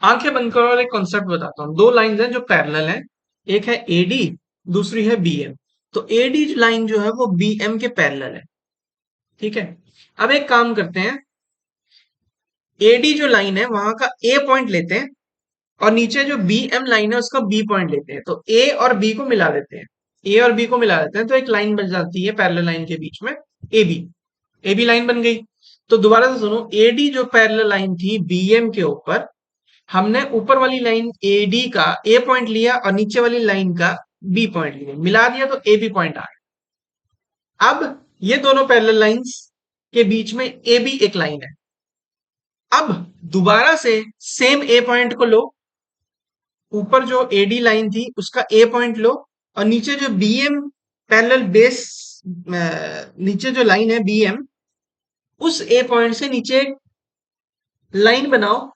आंखें बंद करो और एक कॉन्सेप्ट बताता हूँ। दो लाइंस हैं जो पैरेलल हैं, एक है एडी, दूसरी है बीएम। तो एडी लाइन जो है वो बीएम के पैरेलल है, ठीक है। अब एक काम करते हैं, एडी जो लाइन है वहां का ए पॉइंट लेते हैं और नीचे जो बीएम लाइन है उसका बी पॉइंट लेते हैं, तो ए और बी को मिला देते हैं। ए और बी को मिला देते हैं तो एक लाइन बन जाती है पैरेलल लाइन के बीच में, एबी। एबी लाइन बन गई। तो दोबारा से सुनो, एडी जो पैरेलल लाइन थी बीएम के ऊपर, हमने ऊपर वाली लाइन एडी का ए पॉइंट लिया और नीचे वाली लाइन का बी पॉइंट लिया, मिला दिया तो ए बी पॉइंट आ गया। अब ये दोनों पैरेलल लाइंस के बीच में ए बी एक लाइन है। अब दोबारा से सेम ए पॉइंट को लो, ऊपर जो एडी लाइन थी उसका ए पॉइंट लो और नीचे जो बीएम पैरेलल बेस, नीचे जो लाइन है बीएम, उस ए पॉइंट से नीचे लाइन बनाओ,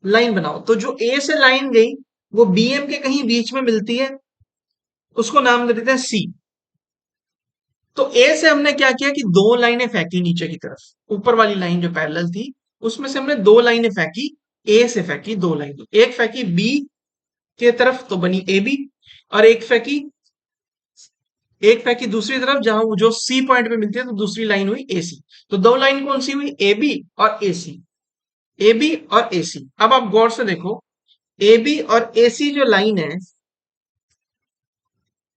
लाइन बनाओ। तो जो ए से लाइन गई वो बीएम के कहीं बीच में मिलती है, उसको नाम दे देते हैं सी। तो ए से हमने क्या किया कि दो लाइनें फेंकी नीचे की तरफ, ऊपर वाली लाइन जो पैरेलल थी उसमें से हमने दो लाइनें फेंकी, ए से फेंकी दो लाइनें, एक फेंकी बी के तरफ तो बनी ए बी, और एक फेंकी दूसरी तरफ जहां वो जो सी पॉइंट पे मिलती है तो दूसरी लाइन हुई ए सी। तो दो लाइन कौन सी हुई, ए बी और ए सी, ए बी और ए सी। अब आप गौर से देखो, ए बी और ए सी जो लाइन है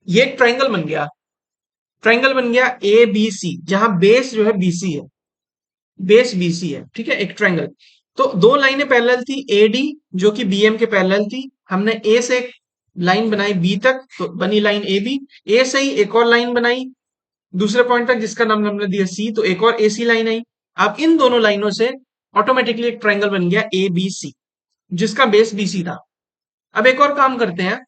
ये एक ट्रायंगल बन गया, ट्रायंगल बन गया ए बी सी, जहां बेस जो है बीसी है, बेस बीसी है, ठीक है, एक ट्रायंगल। तो दो लाइनें पैरेलल थी, एडी जो कि बीएम के पैरेलल थी, हमने ए से एक लाइन बनाई बी तक तो बनी लाइन ए बी, ए से ही एक और लाइन बनाई दूसरे पॉइंट तक जिसका नाम हमने दिया सी, तो एक और एसी लाइन आई। अब इन दोनों लाइनों से ऑटोमेटिकली एक ट्रायंगल बन गया ए बी सी, जिसका बेस बीसी था। अब एक और काम करते हैं,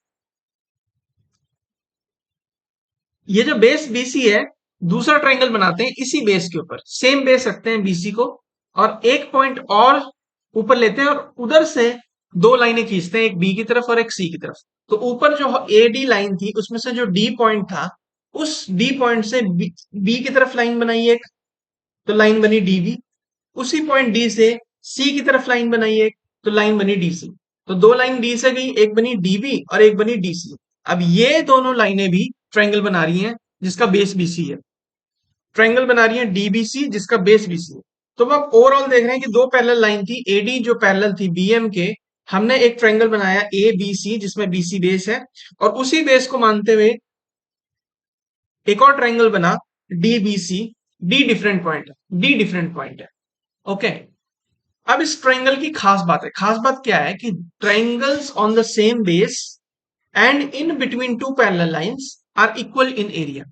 ये जो बेस बीसी है दूसरा ट्रायंगल बनाते हैं इसी बेस के ऊपर, सेम बेस रखते हैं बीसी को और एक पॉइंट और ऊपर लेते हैं और उधर से दो लाइनें खींचते हैं, एक बी की तरफ और एक सी की तरफ। तो ऊपर जो ए डी लाइन थी उसमें से जो डी पॉइंट था, उस डी पॉइंट से बी की तरफ लाइन बनाई एक, तो लाइन बनी डीबी। उसी पॉइंट डी से सी की तरफ लाइन बनाई एक, तो लाइन बनी डीसी। तो दो लाइन डी से गई, एक बनी डीबी और एक बनी डीसी। अब ये दोनों लाइनें भी ट्रायंगल बना रही हैं जिसका बेस बीसी है, ट्रायंगल बना रही है डीबीसी जिसका बेस बीसी है। तो अब ओवरऑल देख रहे हैं कि दो पैरेलल लाइन थी, एडी जो पैरेलल थी बीएम के, हमने एक ट्रायंगल बनाया ए बी सी जिसमें बीसी बेस है, और उसी बेस को मानते हुए एक और ट्रायंगल बना डीबीसी, डी डिफरेंट पॉइंट है। ओके। अब इस ट्रायंगल की खास बात है, खास बात क्या है कि triangles on the same base and in between two parallel lines are equal in area.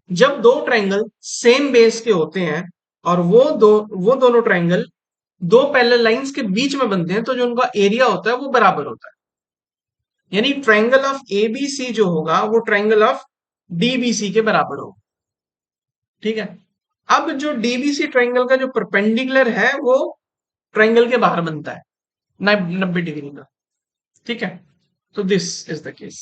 जब दो ट्रायंगल सेम बेस के होते हैं और वो दोनों ट्रायंगल दो पैरेलल लाइंस के बीच में बनते हैं तो जो उनका एरिया होता है वो बराबर होता है। यानी ट्रायंगल ऑफ एबीसी जो होगा वो ट्रायंगल ऑफ डीबीसी के बराबर होगा, ठीक है। अब जो डीबीसी ट्रायंगल का जो परपेंडिकुलर है वो ट्रायंगल के बाहर बनता है 90 डिग्री का, ठीक है। तो दिस इज द केस।